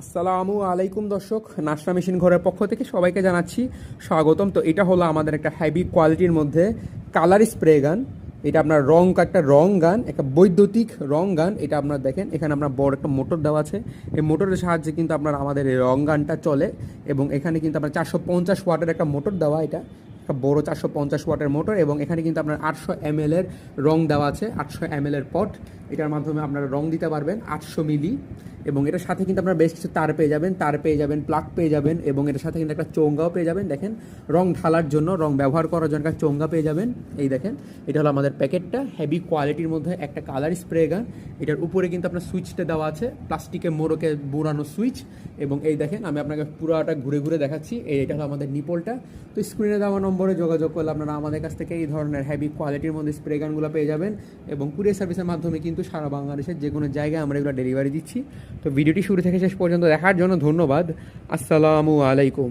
আসসালামু আলাইকুম দর্শক, নাশরা মেশিন ঘরের পক্ষ থেকে সবাইকে জানাচ্ছি স্বাগতম। তো এটা হলো আমাদের একটা হেভি কোয়ালিটির মধ্যে কালার স্প্রে গান। এটা আপনার একটা রং গান, একটা বৈদ্যুতিক রং গান। এটা আপনার দেখেন এখানে আপনার বড় একটা মোটর দেওয়া আছে। এই মোটরের সাহায্যে কিন্তু আপনার আমাদের এই রং গানটা চলে এবং এখানে কিন্তু আপনার 450 ওয়াটের একটা মোটর দেওয়া। এটা একটা বড় 450 ওয়াটের মোটর এবং এখানে কিন্তু আপনার 800 ml এর রং দেওয়া আছে, 800 ml এর পট। এটার মাধ্যমে আপনারা রং দিতে পারবেন 800 মিলি। এবং এটার সাথে কিন্তু আপনারা বেশ কিছু তার পেয়ে যাবেন, প্লাগ পেয়ে যাবেন এবং এটার সাথে কিন্তু একটা চোঙ্গাও পেয়ে যাবেন। দেখেন রং ঢালার জন্য, রং ব্যবহার করার জন্য একটা চোঙ্গা পেয়ে যাবেন। এই দেখেন এটা হলো আমাদের প্যাকেটটা, হেভি কোয়ালিটির মধ্যে একটা কালার স্প্রে গান। এটার উপরে কিন্তু আপনার সুইচটা দেওয়া আছে, প্লাস্টিকের মোড়কে বুড়ানো সুইচ। এবং এই দেখেন আমি আপনাকে পুরোটা ঘুরে ঘুরে দেখাচ্ছি। এটা হলো আমাদের নিপলটা। তো স্ক্রিনে দেওয়া নম্বরে যোগাযোগ করলে আপনারা আমাদের কাছ থেকে এই ধরনের হেভি কোয়ালিটির মধ্যে স্প্রে গানগুলো পেয়ে যাবেন এবং কুরিয়ার সার্ভিসের মাধ্যমে কিন্তু সারা বাংলাদেশের যে কোনো জায়গায় আমরা এগুলো ডেলিভারি দিচ্ছি। তো ভিডিওটি শুরু থেকে শেষ পর্যন্ত দেখার জন্য ধন্যবাদ। আসসালামু আলাইকুম।